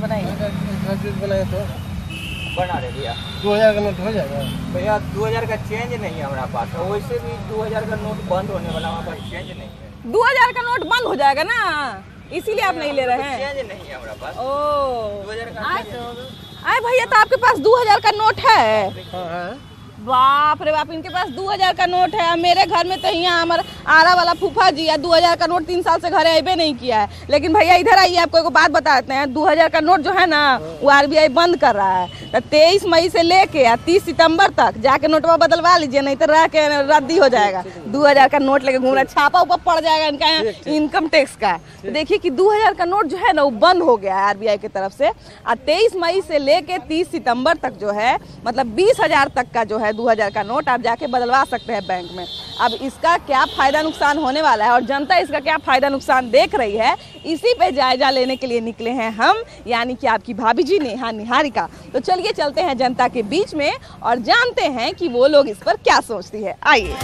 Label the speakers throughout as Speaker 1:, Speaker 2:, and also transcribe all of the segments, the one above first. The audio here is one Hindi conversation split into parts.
Speaker 1: बनाएंगे?
Speaker 2: 10 बनाए तो
Speaker 1: बना रहे भैया।
Speaker 2: 2000 का नोट हो जाएगा
Speaker 1: भैया 2000 का चेंज नहीं है हमारा पास, और वैसे भी 2000 का नोट बंद होने वाला, हमारे पास चेंज नहीं है।
Speaker 3: 2000 का नोट बंद हो जाएगा ना, इसीलिए आप नहीं ले रहे हैं?
Speaker 1: चेंज नहीं है हमारा पास।
Speaker 3: ओ
Speaker 1: 2000 का
Speaker 3: आए भैया, तो आपके पास 2000 का नोट है?
Speaker 2: हाँ है।
Speaker 3: बाप रे बाप, इनके पास 2000 का नोट है। मेरे घर में तो यहाँ हमारा आरा वाला फूफा जी है, 2000 का नोट 3 साल से घरे आए नहीं किया है। लेकिन भैया इधर आइए, आपको एक बात बताते हैं। 2000 का नोट जो है ना, वो RBI बंद कर रहा है। तो 23 मई से लेके 30 सितंबर तक जाके नोटवा बदलवा लीजिए, नहीं तो रह के रद्दी हो जाएगा। 2000 का नोट लेके घूम रहा, छापा ऊपर पड़ जाएगा इनका इनकम टैक्स का। तो देखिए कि 2000 का नोट जो है ना, वो बंद हो गया है RBI की तरफ से। और 23 मई से लेके 30 सितंबर तक जो है, मतलब 20,000 तक का जो है 2000 का नोट आप जाके बदलवा सकते हैं बैंक में। अब इसका क्या फायदा नुकसान होने वाला है और जनता इसका क्या फायदा नुकसान देख रही है, इसी पे जायजा लेने के लिए निकले हैं हम, यानी कि आपकी भाभी जी नेहा निहारिका। तो चलिए चलते हैं जनता के बीच में और जानते हैं कि वो लोग इस पर क्या सोचती है। आइए।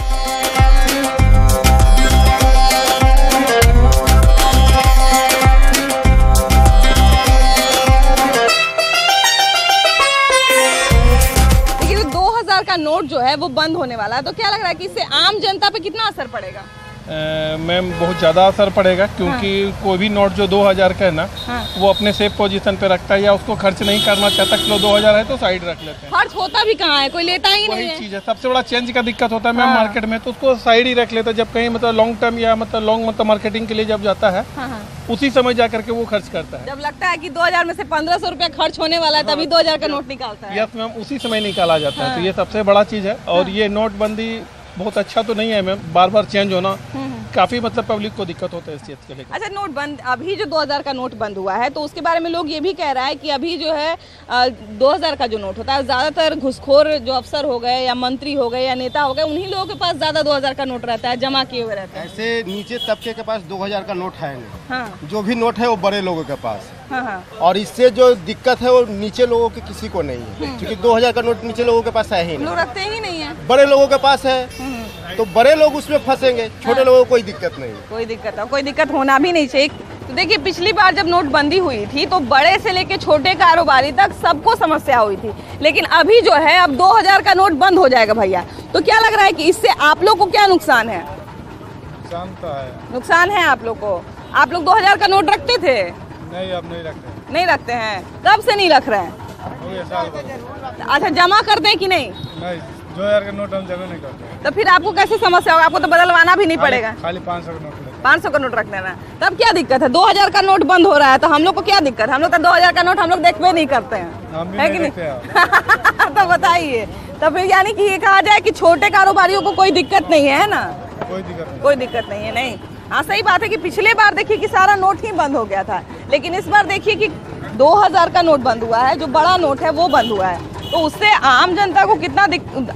Speaker 3: का नोट जो है वो बंद होने वाला है, तो क्या लग रहा है कि इससे आम जनता पे कितना असर पड़ेगा?
Speaker 4: मैम बहुत ज़्यादा असर पड़ेगा, क्योंकि कोई भी नोट जो 2000 का है ना, वो अपने सेफ पोजीशन पे रखता है, या उसको खर्च नहीं करना चाहता। किलो 2000 है तो साइड रख लेते हैं।
Speaker 3: खर्च होता भी कहाँ है, कोई लेता ही नहीं है।
Speaker 4: वही चीज़ है, सबसे बड़ा चेंज का दिक्कत होता है मैम मार्केट में, तो उसको साइड ही रख लेते हैं। जब कहीं मतलब लॉन्ग टर्म या मतलब मार्केटिंग के लिए जब जाता है, उसी समय जा करके वो खर्च करता है।
Speaker 3: जब लगता है कि 2000 में से 1500 रुपया खर्च होने वाला है, तभी 2000 का नोट निकालता है।
Speaker 4: यस मैम, उसी समय निकाला जाता है। तो ये सबसे बड़ा चीज़ है। और ये नोटबंदी बहुत अच्छा तो नहीं है मैम, बार बार चेंज होना काफी मतलब पब्लिक को दिक्कत होता है इस चीज के लिए।
Speaker 3: अच्छा, नोट बंद, अभी जो 2000 का नोट बंद हुआ है, तो उसके बारे में लोग ये भी कह रहा है कि अभी जो है 2000 का जो नोट होता है, ज्यादातर घुसखोर जो अफसर हो गए या मंत्री हो गए या नेता हो गए, उन्हीं लोगों के पास ज्यादा 2000 का नोट रहता है, जमा किए हुए रहते हैं।
Speaker 2: ऐसे नीचे तबके के पास 2000 का नोट है नहीं। हाँ। जो भी नोट है वो बड़े लोगों के पास। हाँ। और इससे जो दिक्कत है वो नीचे लोगों के किसी को नहीं है, क्योंकि 2000 का नोट नीचे लोगों के पास है ही नहीं,
Speaker 3: लोग रखते ही नहीं है,
Speaker 2: बड़े लोगों के पास है। तो बड़े लोग उसमें फंसेंगे, छोटे लोगों को कोई दिक्कत नहीं।
Speaker 3: कोई दिक्कत होना भी नहीं चाहिए। तो देखिए, पिछली बार जब नोटबंदी हुई थी तो बड़े से लेके छोटे कारोबारी तक सबको समस्या हुई थी, लेकिन अभी जो है अब 2000 का नोट बंद हो जाएगा भैया। तो क्या लग रहा है कि इससे आप लोग को क्या नुकसान है? नुकसान है आप लोग को। आप लोग 2000 का नोट रखते थे?
Speaker 4: नहीं, अब नहीं रखते।
Speaker 3: नहीं रखते हैं? कब से नहीं रख रहे हैं? अच्छा, जमा करते हैं कि नहीं?
Speaker 4: 2000 का नोट हम जमा नहीं करते।
Speaker 3: तो फिर आपको कैसे समस्या होगा? आपको तो बदलवाना भी नहीं पड़ेगा,
Speaker 4: खाली 500 का नोट
Speaker 3: 500 का नोट रख देना। तब क्या दिक्कत है? 2000 का नोट बंद हो रहा है तो हम लोग को क्या दिक्कत है? हम लोग तो 2000 का नोट हम लोग देखते नहीं करते हैं, है कि नहीं? तो बताइए, तो फिर यानी कि ये कहा जाए कि छोटे कारोबारियों को कोई दिक्कत नहीं है ना? कोई दिक्कत नहीं है। नहीं, हाँ सही बात है कि पिछले बार देखिए कि सारा नोट ही बंद हो गया था, लेकिन इस बार देखिए कि 2000 का नोट बंद हुआ है, जो बड़ा नोट है वो बंद हुआ है। तो उससे आम जनता को कितना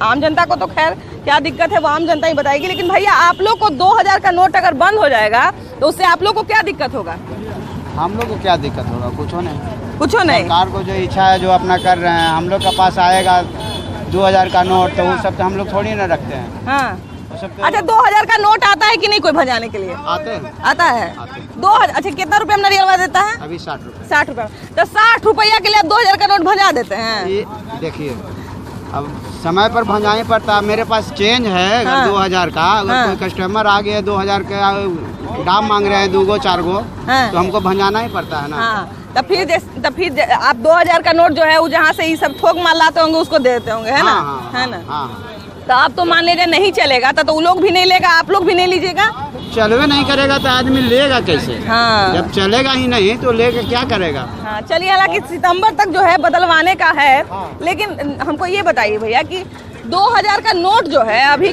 Speaker 3: आम जनता को तो खैर क्या दिक्कत है वो आम जनता ही बताएगी, लेकिन भैया आप लोग को 2000 का नोट अगर बंद हो जाएगा तो उससे आप लोग को क्या दिक्कत होगा?
Speaker 5: हम लोग को क्या दिक्कत होगा? कुछ नहीं। सरकार को जो इच्छा है जो अपना कर रहे हैं, हम लोग के पास आएगा 2000 का नोट, तो वो सब तो हम लोग थोड़ी ना रखते हैं। हाँ।
Speaker 3: अच्छा, 2000 का नोट आता है कि नहीं कोई भजाने के लिए? आता है। 2000। अच्छा, कितना रुपया में नरियलवा देता है?
Speaker 5: अभी 60 रुपये।
Speaker 3: 60 रुपया। तो 60 रुपया के लिए आप 2000 का नोट भजा देते हैं?
Speaker 5: देखिए, अब समय पर भंजाने पड़ता है। मेरे पास चेंज है 2000 का, अगर कोई कस्टमर आ गया 2000 का दाम मांग रहे हैं 2 गो 4 गो, तो हमको भंजाना ही पड़ता है ना।
Speaker 3: तो फिर आप 2000 का नोट जो है वो जहाँ से ये सब थोक माल लाते होंगे उसको देते होंगे, है ना? है ना? तो आप तो मान लीजिए नहीं चलेगा तो वो लोग भी नहीं लेगा, आप लोग भी नहीं लीजिएगा।
Speaker 5: चलवे नहीं करेगा तो आदमी लेगा कैसे? हाँ। जब चलेगा ही नहीं तो लेके क्या करेगा?
Speaker 3: हाँ, चलिए, हालांकि सितंबर तक जो है बदलवाने का है, लेकिन हमको ये बताइए भैया कि 2000 का नोट जो है अभी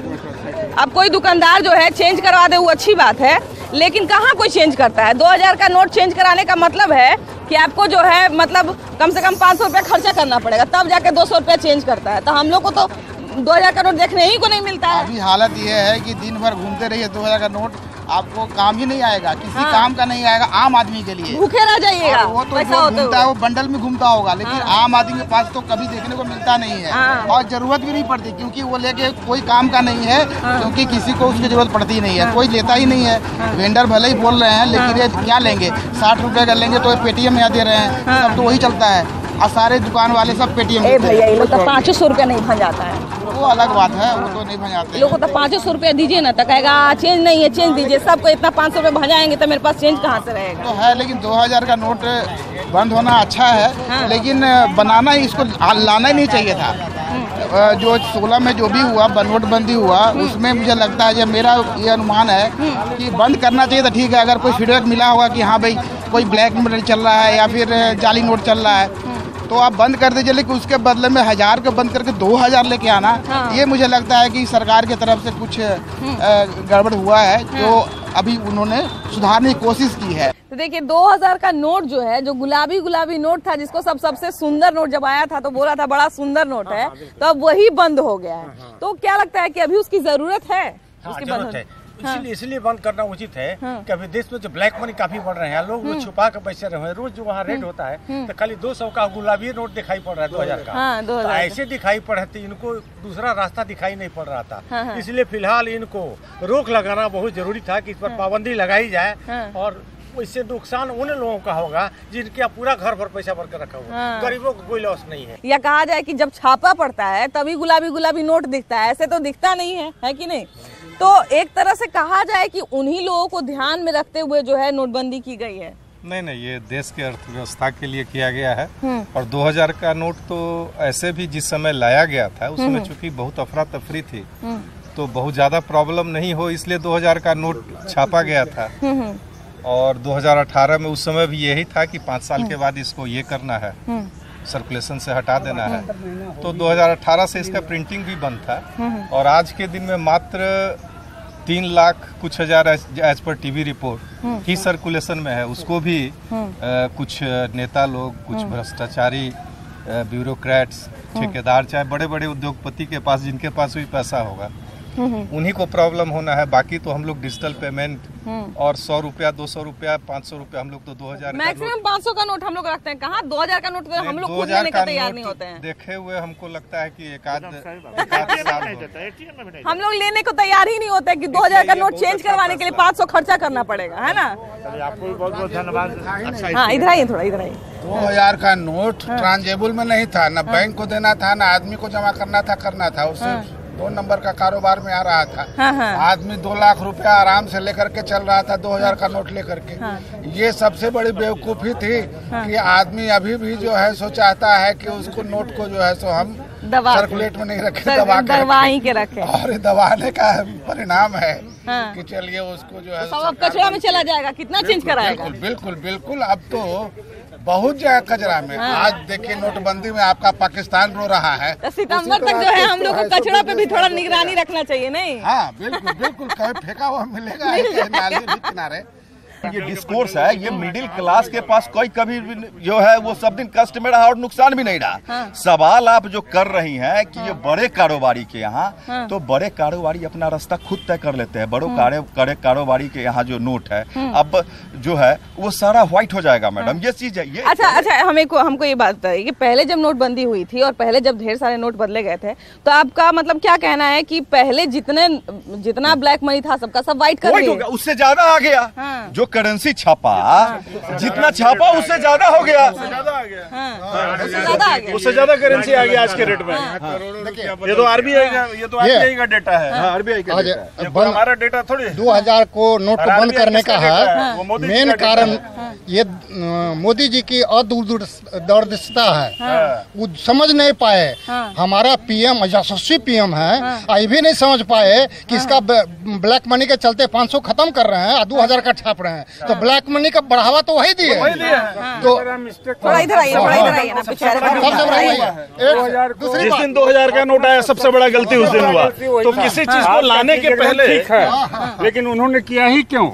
Speaker 3: अब कोई दुकानदार जो है चेंज करवा दे वो अच्छी बात है, लेकिन कहाँ कोई चेंज करता है? 2000 का नोट चेंज कराने का मतलब है कि आपको जो है मतलब कम से कम 500 रुपया खर्चा करना पड़ेगा, तब जाके 200 रुपया चेंज करता है। तो हम लोग को तो 2000 का नोट देखने ही को नहीं मिलता है।
Speaker 2: अभी हालत ये है कि दिन भर घूमते रहिए 2000 का नोट
Speaker 6: आपको काम ही नहीं आएगा, किसी काम का नहीं आएगा आम आदमी के लिए।
Speaker 3: भूखे रह जाइएगा।
Speaker 6: वो तो घूमता है वो बंडल में घूमता होगा, लेकिन आम आदमी के पास तो कभी देखने को मिलता नहीं है और जरूरत भी नहीं पड़ती, क्योंकि वो लेके कोई काम का नहीं है, क्योंकि किसी को उसकी जरूरत पड़ती नहीं है, कोई लेता ही नहीं है। वेंडर भले ही बोल रहे हैं, लेकिन ये क्या लेंगे, 60 रुपए का लेंगे तो पेटीएम यहाँ दे रहे हैं, सब तो वही चलता है और सारे दुकान वाले सब पेटीएम।
Speaker 3: भैया ये लोग तो 500 रुपया नहीं भन जाता है,
Speaker 6: वो अलग बात है, वो तो नहीं भंजाते।
Speaker 3: लोगों को तो 500 रुपया दीजिए ना, तो कहेगा चेंज नहीं है, चेंज दीजिए। सबको इतना 500 रुपये भजाएंगे तो मेरे पास चेंज कहाँ से रहेगा।
Speaker 6: तो है, लेकिन 2000 का नोट बंद होना अच्छा है, लेकिन बनाना ही इसको लाना ही नहीं चाहिए था। जो 16 में जो भी हुआ नोटबंदी हुआ, उसमें मुझे लगता है, मेरा ये अनुमान है कि बंद करना चाहिए था। ठीक है, अगर कोई फीडबैक मिला होगा कि हाँ भाई कोई ब्लैक नोट चल रहा है या फिर जाली नोट चल रहा है, तो आप बंद कर दीजिए, लेकिन उसके बदले में 1000 को बंद करके 2000 लेके आना, ये मुझे लगता है कि सरकार की तरफ से कुछ गड़बड़ हुआ है, जो अभी उन्होंने सुधारने की कोशिश की है।
Speaker 3: तो देखिए 2000 का नोट जो है, जो गुलाबी नोट था, जिसको सबसे सुंदर नोट जब आया था तो बोला था बड़ा सुंदर नोट है, तो अब वही बंद हो गया है। तो क्या लगता है कि अभी उसकी जरूरत है? उसकी
Speaker 7: जरूरत है, इसलिए बंद करना उचित है कि अभी देश में जो ब्लैक मनी काफी बढ़ रहे हैं, लोग वो छुपा कर पैसे रहे हैं। रोज जो वहाँ रेट होता है तो खाली 200 का गुलाबी नोट दिखाई पड़ रहा है 2000 का, तो ऐसे दिखाई पड़े थे, इनको दूसरा रास्ता दिखाई नहीं पड़ रहा था। इसलिए फिलहाल इनको रोक लगाना बहुत जरूरी था कि इस पर पाबंदी लगाई जाए, और इससे नुकसान उन लोगों का होगा जिनके पूरा घर भर पैसा भर कर रखा हुआ, गरीबों को कोई लॉस नहीं है।
Speaker 3: या कहा जाए कि जब छापा पड़ता है तभी गुलाबी नोट दिखता है, ऐसे तो दिखता नहीं है कि नहीं? तो एक तरह से कहा जाए कि उन्हीं लोगों को ध्यान में रखते हुए जो है नोटबंदी की गई है।
Speaker 4: नहीं, ये देश के अर्थव्यवस्था के लिए किया गया है। और 2000 का नोट तो ऐसे भी जिस समय लाया गया था उसमें चूंकि बहुत अफरा तफरी थी, तो बहुत ज्यादा प्रॉब्लम नहीं हो, इसलिए 2000 का नोट छापा गया था। और 2018 में उस समय भी यही था कि 5 साल के बाद इसको ये करना है, सर्कुलेशन से हटा देना है। तो 2018 से इसका प्रिंटिंग भी बंद था, और आज के दिन में मात्र 3 लाख कुछ हजार एज पर टीवी रिपोर्ट ही सर्कुलेशन में है। उसको भी कुछ नेता लोग, कुछ भ्रष्टाचारी ब्यूरोक्रेट्स, ठेकेदार, चाहे बड़े बड़े उद्योगपति के पास, जिनके पास भी पैसा होगा, उन्हीं को प्रॉब्लम होना है। बाकी तो हम लोग डिजिटल पेमेंट और 100 रुपया, 200 रुपया, 500 रुपया, हम लोग तो 2000
Speaker 3: मैक्सिमम 500 का नोट हम लोग रखते हैं। कहाँ 2000 का नोट हम लोग खुद लेने का तैयार नहीं होते हैं।
Speaker 4: देखे हुए हमको लगता है कि एक आध
Speaker 3: हम लोग लेने को तैयार ही नहीं होते कि 2000 का नोट चेंज करवाने के लिए 500 खर्चा करना पड़ेगा, है ना?
Speaker 7: आपको भी बहुत बहुत धन्यवाद।
Speaker 3: हाँ, इधर आइए थोड़ा, इधर आइए।
Speaker 8: 2000 का नोट ट्रांजेबल में नहीं था, न बैंक को देना था, न आदमी को जमा करना था, उससे 2 नंबर का कारोबार में आ रहा था। आदमी 2 लाख रुपया आराम से लेकर के चल रहा था 2000 का नोट लेकर के। ये सबसे बड़ी बेवकूफ़ी थी कि आदमी अभी भी जो है सो चाहता है कि उसको नोट को जो है सो हम सर्कुलेट में नहीं रखे,
Speaker 3: दबा ही के रखे,
Speaker 8: और दबाने का परिणाम है कि चलिए उसको जो है
Speaker 3: सब कचरा में चला जाएगा। कितना चेंज कराएगा?
Speaker 8: बिल्कुल अब तो बहुत जगह कचरा में। आज देखिए नोटबंदी में आपका पाकिस्तान रो रहा है,
Speaker 3: तो सितंबर तक जो है हम लोग को कचरा पे भी थोड़ा निगरानी रखना चाहिए, नहीं?
Speaker 8: हाँ बिल्कुल कहीं फेंका हुआ मिलेगा नाली भी किनारे।
Speaker 9: ये डिस्कोर्स है, ये मिडिल क्लास के पास कोई कभी जो है वो सब दिन कष्ट में रहा और नुकसान भी नहीं रहा। सवाल आप जो कर रही हैं कि ये बड़े कारोबारी के यहाँ, तो बड़े कारोबारी अपना रास्ता खुद तय कर लेते हैं। बड़े कारोबारी के यहाँ जो नोट है अब जो है वो सारा व्हाइट हो जाएगा मैडम, ये चीज है। ये
Speaker 3: अच्छा हमको ये बात बताइए कि पहले जब नोटबंदी हुई थी और पहले जब ढेर सारे नोट बदले गए थे, तो आपका मतलब क्या कहना है कि पहले जितना ब्लैक मनी था सबका सब व्हाइट कर दिया,
Speaker 9: उससे ज्यादा आ गया। जो करेंसी छापा, जितना छापा उससे ज्यादा हो गया,
Speaker 7: उससे ज्यादा करेंसी आ गया आज के रेट में। ये तो आरबीआई का डेटा है, आरबीआई का डेटा, हमारा डेटा थोड़ी।
Speaker 10: 2000 को नोट बंद करने का है मेन कारण ये मोदी जी की अदूरदर्शिता है। वो समझ नहीं पाए, हमारा पीएम यशस्वी पीएम है, ये भी नहीं समझ पाए कि इसका ब्लैक मनी के चलते 500 खत्म कर रहे हैं और 2000 का छाप रहे हैं, तो ब्लैक मनी का बढ़ावा तो वही दिए। तो
Speaker 3: थोड़ा इधर आइए ना,
Speaker 7: जिस दिन 2000 का नोट आया सबसे बड़ा गलती उस दिन हुआ। तो किसी चीज को लाने के पहले, लेकिन उन्होंने किया ही क्यों?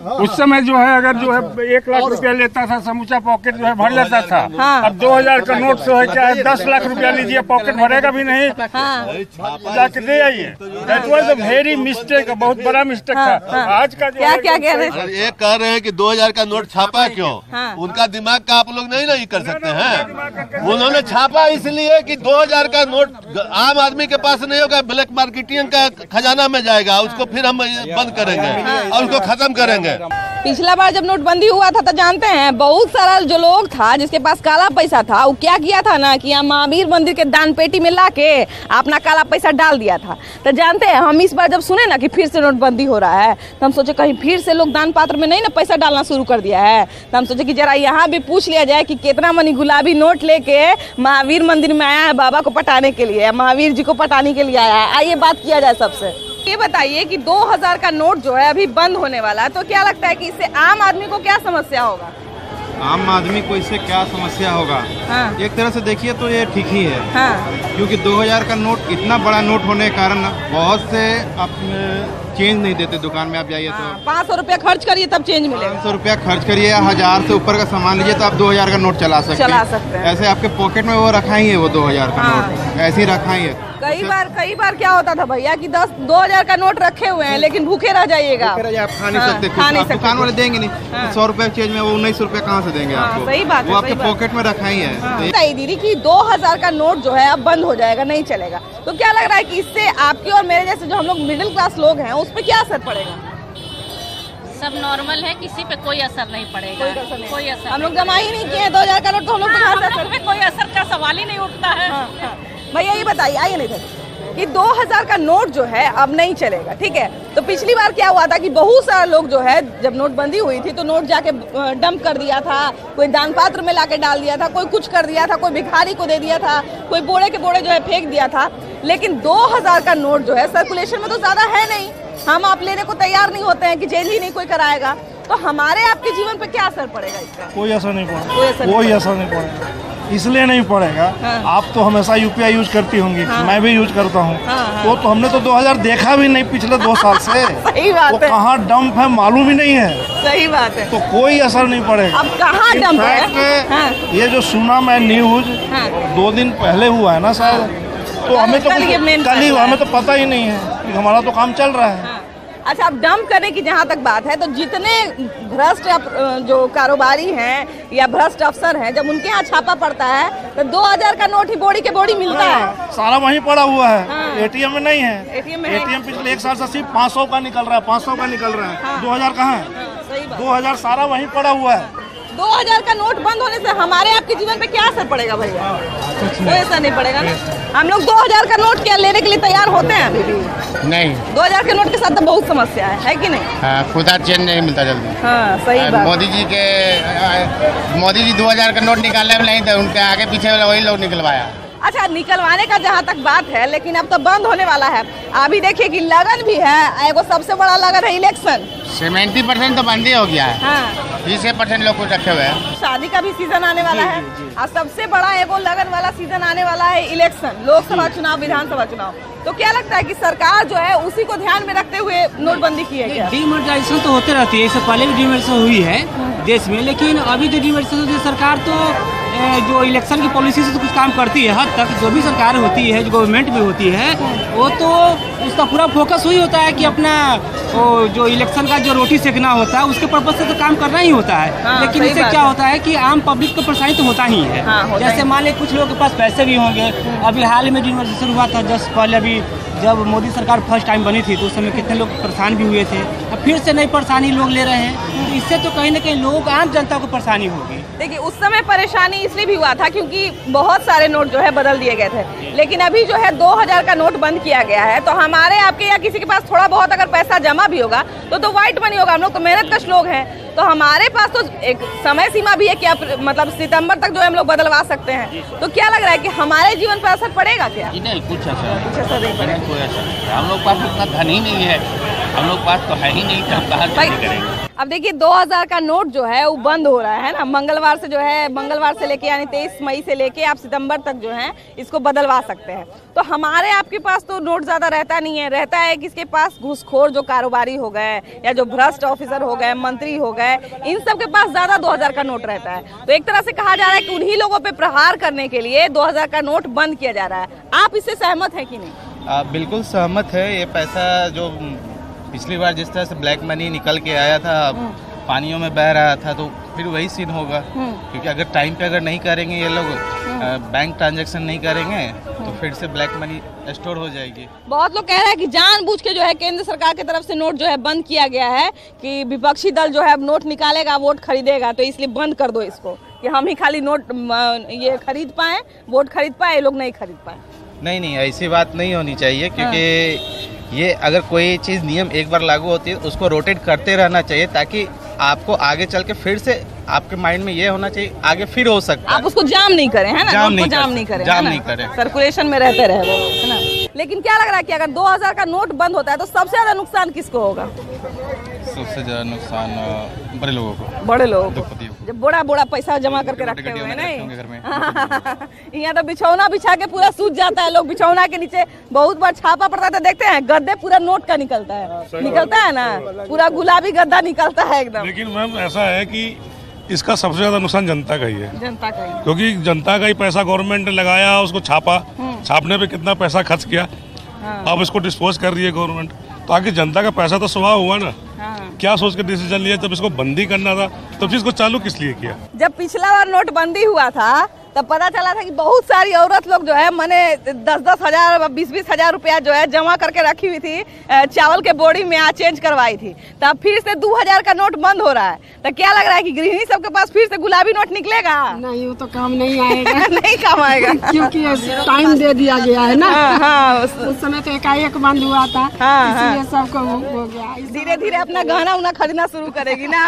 Speaker 7: उस समय जो है अगर जो है 1 लाख रुपया लेता था समूचा पॉकेट जो है भर लेता था। अब 2000 का नोट से है क्या 10 लाख रुपया लीजिए पॉकेट भरेगा भी नहीं, जाके दे आइए। That was a very mistake, बहुत बड़ा मिस्टेक था। आज का
Speaker 3: क्या क्या कह रहे हैं?
Speaker 11: ये कह रहे हैं कि 2000 का नोट छापा क्यों? उनका दिमाग का आप लोग नहीं कर सकते हैं। उन्होंने छापा इसलिए कि 2000 का नोट आम आदमी के पास नहीं होगा, ब्लैक मार्केटिंग का खजाना में जाएगा, उसको फिर हम बंद करेंगे और उसको खत्म करेंगे।
Speaker 3: पिछला बार जब नोटबंदी हुआ था तो जानते हैं बहुत सारा जो लोग था जिसके पास काला पैसा था वो क्या किया था ना कि यहाँ महावीर मंदिर के दान पेटी में ला के अपना काला पैसा डाल दिया था। तो जानते हैं हम इस बार जब सुने ना कि फिर से नोटबंदी हो रहा है तो हम सोचे कहीं फिर से लोग दान पात्र में नहीं ना पैसा डालना शुरू कर दिया है। तो हम सोचे कि जरा यहाँ भी पूछ लिया जाए कि कितना मनी गुलाबी नोट लेके महावीर मंदिर में आया है बाबा को पटाने के लिए, महावीर जी को पटाने के लिए आया है। आइए बात किया जाए सबसे। ये बताइए कि 2000 का नोट जो है अभी बंद होने वाला है, तो क्या लगता है कि इससे आम आदमी को क्या समस्या होगा?
Speaker 12: आम आदमी को इससे क्या समस्या होगा? एक तरह से देखिए तो ये ठीक ही है, क्योंकि 2000 का नोट इतना बड़ा नोट होने के कारण बहुत से चेंज नहीं देते। दुकान में आप जाइए तो
Speaker 3: 500 रुपया खर्च करिए तब चेंज मिलेगा।
Speaker 12: 500 रुपया खर्च करिए, 1000 से ऊपर का सामान लीजिए तो आप 2000 का नोट चला सकते हैं। ऐसे आपके पॉकेट में वो रखा ही है, वो 2000 का नोट ऐसे ही रखा ही है।
Speaker 3: कई बार क्या होता था भैया कि 2000 का नोट रखे हुए हैं लेकिन भूखे रह जाइएगा,
Speaker 12: आप खा नहीं सकते, दुकान वाले देंगे नहीं। 100 रुपए चेंज में वो 19 रुपया कहाँ से देंगे आपको?
Speaker 3: सही बात है,
Speaker 12: वो आपके पॉकेट में रखा ही है।
Speaker 3: बताइए दीदी कि 2000 का नोट जो है अब बंद हो जाएगा, नहीं चलेगा, तो क्या लग रहा है कि इससे आपके और मेरे जैसे जो हम लोग मिडिल क्लास लोग हैं उस पर क्या असर पड़ेगा?
Speaker 13: सब नॉर्मल है, किसी पे कोई असर नहीं पड़ेगा। कोई असर
Speaker 3: हम लोग जमा ही नहीं किए 2000 का नोट, तो हम लोग
Speaker 13: पे कोई असर का सवाल ही नहीं उठता है।
Speaker 3: भैया ये बताइए, आइए नहीं था कि 2000 का नोट जो है अब नहीं चलेगा, ठीक है? तो पिछली बार क्या हुआ था कि बहुत सारे लोग जो है जब नोटबंदी हुई थी तो नोट जाके डंप कर दिया था, कोई दान पात्र में लाके डाल दिया था, कोई कुछ कर दिया था, कोई भिखारी को दे दिया था, कोई बोरे के बोरे जो है फेंक दिया था। लेकिन 2000 का नोट जो है सर्कुलेशन में तो ज्यादा है नहीं, हम आप लेने को तैयार नहीं होते हैं कि चेंज ही नहीं कोई कराएगा, तो हमारे आपके जीवन पे क्या असर पड़ेगा इसका?
Speaker 14: कोई असर नहीं पड़ेगा, कोई असर नहीं पड़ेगा। इसलिए नहीं पड़ेगा, आप तो हमेशा यूपीआई यूज करती होंगी, मैं भी यूज करता हूँ, तो हमने तो 2000 देखा भी नहीं पिछले 2 साल से।
Speaker 3: सही बात है।
Speaker 14: कहाँ डंप है मालूम ही नहीं है।
Speaker 3: सही बात है।
Speaker 14: तो कोई असर नहीं पड़ेगा।
Speaker 3: अब कहाँ डंप है?
Speaker 14: ये जो सुना मैं न्यूज 2 दिन पहले हुआ है ना शायद, तो हमें तो कल ही हमें तो पता ही नहीं है कि हमारा तो काम चल रहा है।
Speaker 3: अच्छा, अब डंप करने की जहाँ तक बात है तो जितने भ्रष्ट जो कारोबारी हैं या भ्रष्ट अफसर हैं, जब उनके यहाँ छापा पड़ता है तो 2000 का नोट ही बोरी के बोरी मिलता है।
Speaker 14: सारा वहीं पड़ा हुआ है, एटीएम में नहीं है। एटीएम पिछले 1 साल से सिर्फ 500 का निकल रहा है, 500 का निकल रहा है। 2000 कहाँ है? 2000 सारा वहीं पड़ा हुआ है।
Speaker 3: 2000 का नोट बंद होने से हमारे आपके जीवन पे क्या असर पड़ेगा भैया? कोई असर नहीं पड़ेगा ना। हम लोग 2000 का नोट क्या लेने के लिए तैयार होते हैं अभी भी?
Speaker 15: नहीं।
Speaker 3: 2000 के नोट के साथ तो बहुत समस्या है कि नहीं?
Speaker 15: हाँ, खुदा चेंज नहीं मिलता जल्दी।
Speaker 3: हाँ, सही बात।
Speaker 15: मोदी जी 2000 का नोट निकालने में नहीं थे, उनके आगे पीछे वही लोग निकलवाया।
Speaker 3: अच्छा, निकलवाने का जहाँ तक बात है, लेकिन अब तो बंद होने वाला है। अभी देखिए कि लगन भी है, एगो सबसे बड़ा लगन है इलेक्शन।
Speaker 15: 70% तो बंद ही हो गया है। 20% लोग कुछ रखे हुए हैं।
Speaker 3: शादी का भी सीजन आने वाला है और सबसे बड़ा एगो लगन वाला सीजन आने वाला है इलेक्शन, लोकसभा चुनाव, विधानसभा चुनाव। तो क्या लगता है कि सरकार जो है उसी को ध्यान में रखते हुए नोटबंदी की है क्या?
Speaker 16: डिमोनेटाइजेशन तो होते रहती है, इससे पहले भी डिमोनेटाइजेशन हुई है देश में, लेकिन अभी जो डिमोनेटाइजेशन होती है सरकार तो जो इलेक्शन की पॉलिसी से तो कुछ काम करती है हद तक। जो भी सरकार होती है, जो गवर्नमेंट में होती है, वो तो उसका पूरा फोकस वही होता है कि अपना जो इलेक्शन का जो रोटी सेकना होता है उसके पर्पज से तो काम करना ही होता है। लेकिन इससे क्या होता है कि आम पब्लिक को परेशानी तो होता ही है। जैसे मान लीजिए कुछ लोगों के पास पैसे भी होंगे। अभी हाल में डिमोनेटाइजेशन हुआ था जस्ट पहले, अभी जब मोदी सरकार फर्स्ट टाइम बनी थी तो उस समय कितने लोग परेशान भी हुए थे। अब फिर से नई परेशानी लोग ले रहे हैं, तो इससे तो कहीं ना कहीं लोगों को, आम जनता को परेशानी होगी।
Speaker 3: देखिए, उस समय परेशानी इसलिए भी हुआ था क्योंकि बहुत सारे नोट जो है बदल दिए गए थे, लेकिन अभी जो है 2000 का नोट बंद किया गया है। तो हमारे आपके या किसी के पास थोड़ा बहुत अगर पैसा जमा भी होगा तो व्हाइट मनी होगा। हम लोग तो मेहनतकश लोग हैं, तो हमारे पास तो एक समय सीमा भी है कि मतलब सितंबर तक जो है हम लोग बदलवा सकते हैं। तो क्या लग रहा है कि हमारे जीवन पर असर पड़ेगा क्या?
Speaker 15: नहीं, कुछ असर नहीं पड़ेगा। कोई असर नहीं। हम लोग पास उतना धन ही नहीं है, हम लोग पास तो है ही नहीं, हम कहाँ से करेंगे?
Speaker 3: अब देखिए 2000 का नोट जो है वो बंद हो रहा है ना, मंगलवार से जो है, मंगलवार से लेके यानी 23 मई से लेके आप सितंबर तक जो है इसको बदलवा सकते हैं। तो हमारे आपके पास तो नोट ज्यादा रहता नहीं है, रहता है किसके पास, घूसखोर जो कारोबारी हो गए या जो भ्रष्ट ऑफिसर हो गए, मंत्री हो गए, इन सब के पास ज्यादा 2000 का नोट रहता है। तो एक तरह से कहा जा रहा है कि उन्हीं लोगों पे प्रहार करने के लिए 2000 का नोट बंद किया जा रहा है। आप इससे सहमत है कि नहीं?
Speaker 15: बिल्कुल सहमत है। ये पैसा जो पिछली बार जिस तरह से ब्लैक मनी निकल के आया था, पानियों में बह रहा था, तो फिर वही सीन होगा। क्योंकि अगर टाइम पे अगर नहीं करेंगे ये लोग, बैंक ट्रांजैक्शन नहीं करेंगे, तो फिर से ब्लैक मनी स्टोर हो जाएगी।
Speaker 3: बहुत लोग कह रहे हैं कि जानबूझ के जो है केंद्र सरकार की तरफ से नोट जो है बंद किया गया है कि विपक्षी दल जो है नोट निकालेगा, वोट खरीदेगा, तो इसलिए बंद कर दो इसको कि हम ही खाली नोट ये खरीद पाए, वोट खरीद पाए, ये लोग नहीं खरीद पाए।
Speaker 15: नहीं, ऐसी बात नहीं होनी चाहिए। क्योंकि ये अगर कोई चीज़ नियम एक बार लागू होती है उसको रोटेट करते रहना चाहिए, ताकि आपको आगे चल के फिर से आपके माइंड में ये होना चाहिए आगे फिर हो सकता है।
Speaker 3: आप उसको जाम नहीं करें, है ना, जाम नहीं करें, सर्कुलेशन में रहते रहे वो, है ना। लेकिन क्या लग रहा है कि अगर 2000 का नोट बंद होता है तो सबसे ज्यादा नुकसान किसको होगा?
Speaker 15: सबसे ज्यादा नुकसान बड़े लोगों को,
Speaker 3: बड़े लोगों को, जब बड़ा पैसा जमा करके रखे हुए हैं। नहीं, यहाँ तो बिछौना बिछा के पूरा सूझ जाता है, लोग बिछौना के नीचे बहुत बार छापा पड़ता है, देखते हैं गद्दे पूरा नोट का निकलता है ना, पूरा गुलाबी गद्दा निकलता है एकदम।
Speaker 17: लेकिन मैम ऐसा है कि इसका सबसे ज्यादा नुकसान जनता का ही है, क्योंकि जनता का ही पैसा गवर्नमेंट ने लगाया, उसको छापने पे कितना पैसा खर्च किया, अब इसको डिस्पोज कर रही है गवर्नमेंट, तो आगे जनता का पैसा तो स्वाह हुआ ना। क्या सोच के डिसीजन लिया, जब इसको बंदी करना था तब इसको चालू किस लिए किया?
Speaker 3: जब पिछला बार नोटबंदी हुआ था तब पता चला था कि बहुत सारी औरत लोग जो है मैंने 10-10 हजार 20-20 हजार रुपया जो है जमा करके रखी हुई थी, चावल के बोरी में आज चेंज करवाई थी, तब फिर से 2000 का नोट बंद हो रहा है। तो क्या लग रहा है कि गृहिणी सबके पास फिर से गुलाबी नोट निकलेगा?
Speaker 18: नहीं, वो तो काम नहीं आएगा।
Speaker 3: नहीं काम आएगा
Speaker 18: क्योंकि टाइम दे दिया गया है ना। उस समय तो एकाएक बंद हुआ था, इसलिए सबको हो गया।
Speaker 3: धीरे धीरे अपना गहना उना खरीदना शुरू करेगी ना।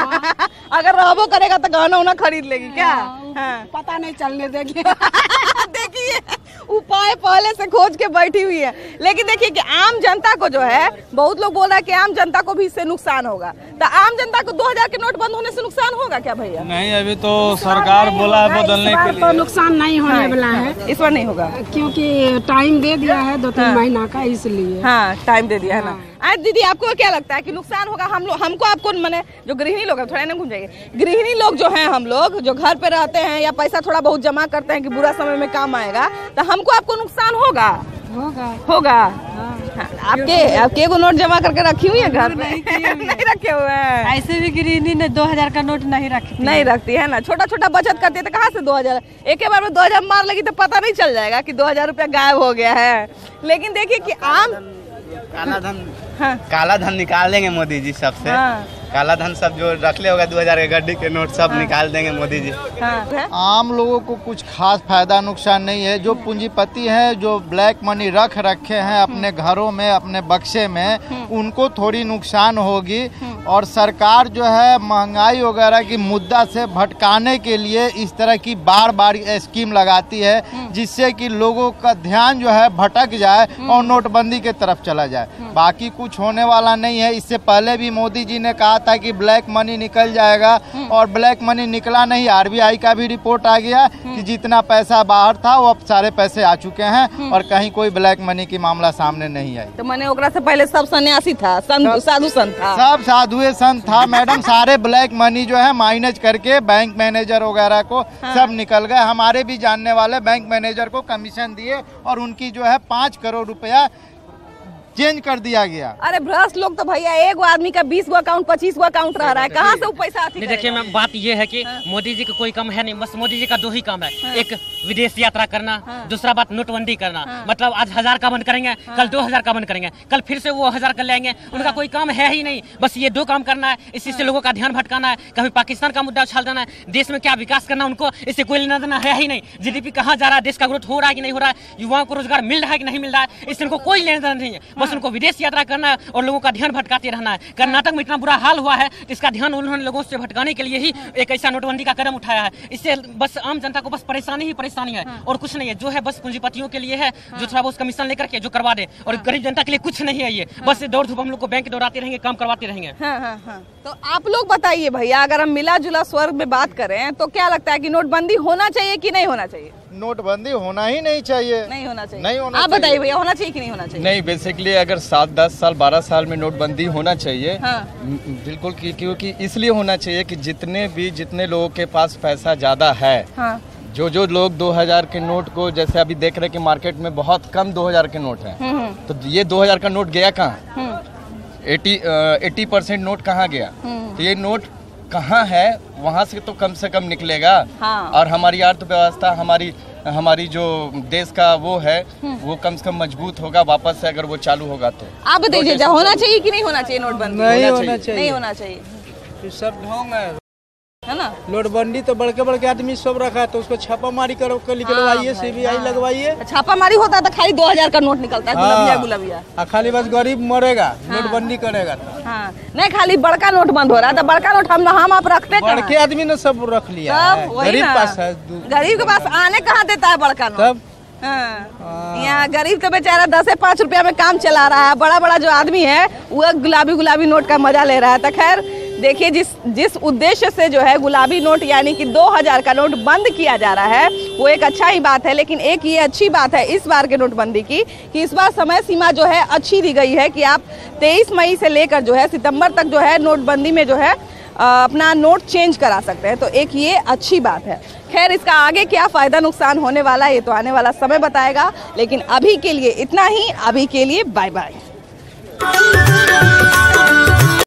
Speaker 3: अगर रहबो करेगा तो गहना उना खरीद लेगी क्या?
Speaker 18: पता नहीं चलने देगी।
Speaker 3: देखिए उपाय पहले से खोज के बैठी हुई है। लेकिन देखिए कि आम जनता को जो है, बहुत लोग बोल रहे हैं कि आम जनता को भी इससे नुकसान होगा, तो आम जनता को 2000 के नोट बंद होने से नुकसान होगा क्या भैया?
Speaker 15: नहीं, अभी तो सरकार बोला है बदलने के लिए,
Speaker 18: तो नुकसान नहीं होने वाला है,
Speaker 3: इस बार नहीं होगा
Speaker 18: क्योंकि टाइम दे दिया है 2-3 महीना का, इसलिए।
Speaker 3: हाँ, टाइम दे दिया है ना। आज दीदी आपको क्या लगता है कि नुकसान होगा? हमको आपको मैंने जो गृहिणी लोग हैं, थोड़ा ना घूम जाइए, गृहिणी लोग जो हैं, हम लोग जो घर पे रहते हैं या पैसा थोड़ा बहुत जमा करते हैं कि बुरा समय में काम आएगा, तो हमको आपको नुकसान होगा? आपके वो नोट जमा करके रखी हुई है घर में? नहीं रखे हुए हैं।
Speaker 18: ऐसे भी गृहिणी ने 2000 का नोट नहीं
Speaker 3: रखती है ना, छोटा बचत करती है, तो कहाँ से 2000? एक बार में 2000 मार लगी तो पता नहीं चल जाएगा कि 2000 रुपया गायब हो गया है। लेकिन देखिए कि आम
Speaker 15: काला धन निकाल देंगे मोदी जी सबसे। काला धन सब जो रखले होगा 2000 के गड्डी के नोट सब निकाल देंगे मोदी जी।
Speaker 19: आम लोगों को कुछ खास फायदा नुकसान नहीं है। जो पूंजीपति हैं, जो ब्लैक मनी रख रखे हैं अपने घरों में, अपने बक्से में, उनको थोड़ी नुकसान होगी। और सरकार जो है महंगाई वगैरह की मुद्दा से भटकाने के लिए इस तरह की बार बार स्कीम लगाती है, जिससे कि लोगों का ध्यान जो है भटक जाए और नोटबंदी के तरफ चला जाए। बाकी कुछ होने वाला नहीं है। इससे पहले भी मोदी जी ने कहा था कि ब्लैक मनी निकल जाएगा, और ब्लैक मनी निकला नहीं। आरबीआई का भी रिपोर्ट आ गया कि जितना पैसा बाहर था वो अब सारे पैसे आ चुके हैं, और कहीं कोई ब्लैक मनी की मामला सामने नहीं आई।
Speaker 3: तो मैंने ओकरा से पहले सब सन्यासी था, साधु संत था,
Speaker 19: सब साधु संत था मैडम। सारे ब्लैक मनी जो है माइनस करके बैंक मैनेजर वगैरह को सब निकल गए। हमारे भी जानने वाले बैंक मैनेजर को कमीशन दिए और उनकी जो है 5 करोड़ रुपया चेंज कर दिया गया।
Speaker 3: अरे भ्रष्ट लोग तो भैया एक आदमी का 20 गो अकाउंट 25 गो अकाउंट रह रहा है, कहाँ से वो पैसा आती है?
Speaker 16: देखिए मैम, बात ये है कि मोदी जी का कोई काम है नहीं, बस मोदी जी का 2 ही काम है। एक विदेश यात्रा करना, दूसरा बात नोटबंदी करना। मतलब आज 1000 का बंद करेंगे, कल 2000 का बंद करेंगे, कल फिर से वो 1000 कर लेंगे। उनका कोई काम है ही नहीं, बस ये 2 काम करना है। इसी से लोगों का ध्यान भटकाना है, कभी पाकिस्तान का मुद्दा उछाल देना है, देश में क्या विकास करना उनको इससे कोई लेना देना है ही नहीं। GDP कहाँ जा रहा है, देश का ग्रोथ हो रहा है कि नहीं हो रहा है, युवाओं को रोजगार मिल रहा है कि नहीं मिल रहा है, इससे उनको कोई लेना देना नहीं है। बस उनको विदेश यात्रा करना है और लोगों का ध्यान भटकाते रहना है। कर्नाटक में इतना बुरा हाल हुआ है, इसका ध्यान उन्होंने लोगों से भटकाने के लिए ही एक ऐसा नोटबंदी का कदम उठाया है। इससे बस आम जनता को बस परेशानी ही परेशानी है और कुछ नहीं है। जो है बस पूंजीपतियों के लिए है, जो थोड़ा बहुत कमीशन लेकर के जो करवा दे, और गरीब जनता के लिए कुछ नहीं है। ये बस दौड़ धूप हम लोग को बैंक दौड़ाते रहेंगे, काम करवाते रहेंगे।
Speaker 3: तो आप लोग बताइए भैया, अगर हम मिला जुला स्वर में बात करें तो क्या लगता है कि नोटबंदी होना चाहिए कि नहीं होना चाहिए?
Speaker 19: नोटबंदी होना ही नहीं चाहिए।
Speaker 3: नहीं होना चाहिए।
Speaker 19: नहीं होना
Speaker 3: आप बताइए भैया, होना चाहिए कि नहीं होना चाहिए?
Speaker 20: नहीं, बेसिकली अगर 7, 10 साल, 12 साल में नोटबंदी होना चाहिए। बिल्कुल, क्योंकि इसलिए होना चाहिए कि जितने लोगों के पास पैसा ज्यादा है, जो लोग 2000 के नोट को, जैसे अभी देख रहे हैं कि मार्केट में बहुत कम 2000 के नोट है, तो ये 2000 का नोट गया कहाँ? 80% नोट कहाँ गया? तो ये नोट कहाँ है, वहाँ से तो कम से कम निकलेगा। और हमारी अर्थव्यवस्था, हमारी जो देश का वो है, वो कम से कम मजबूत होगा वापस से, अगर वो चालू होगा तो।
Speaker 3: आप बताइए, होना चाहिए कि नहीं होना चाहिए नोटबंदी?
Speaker 21: नहीं होना चाहिए।
Speaker 3: नहीं होना चाहिए।
Speaker 21: सब ढोंग
Speaker 3: है ना।
Speaker 21: नोटबंदी तो बड़के आदमी सब रखा है, तो उसको छापामारी करो, निकलवाइए, CBI लगवाइए।
Speaker 3: छापामारी होता है तो खाली 2000 का नोट निकलता है, गुलाबिया।
Speaker 21: खाली बस गरीब मरेगा, नोटबंदी करेगा।
Speaker 3: नहीं, खाली बड़का नोट बंद हो रहा है, तो बड़का नोट हम आप रखते,
Speaker 21: बड़के आदमी ने सब रख लिया है। गरीब पास है,
Speaker 3: गरीब के पास आने कहाँ देता है बड़का नोट? यहाँ गरीब तो बेचारा 10 से 5 रुपया में काम चला रहा है। बड़ा जो आदमी है वो गुलाबी नोट का मजा ले रहा है। तो खैर देखिए, जिस उद्देश्य से जो है गुलाबी नोट यानी कि 2000 का नोट बंद किया जा रहा है, वो एक अच्छा ही बात है। लेकिन एक ये अच्छी बात है इस बार के नोटबंदी की कि इस बार समय सीमा जो है अच्छी दी गई है कि आप 23 मई से लेकर जो है सितंबर तक जो है नोटबंदी में जो है अपना नोट चेंज करा सकते हैं। तो एक ये अच्छी बात है। खैर, इसका आगे क्या फ़ायदा नुकसान होने वाला है ये तो आने वाला समय बताएगा। लेकिन अभी के लिए इतना ही। अभी के लिए बाय बाय।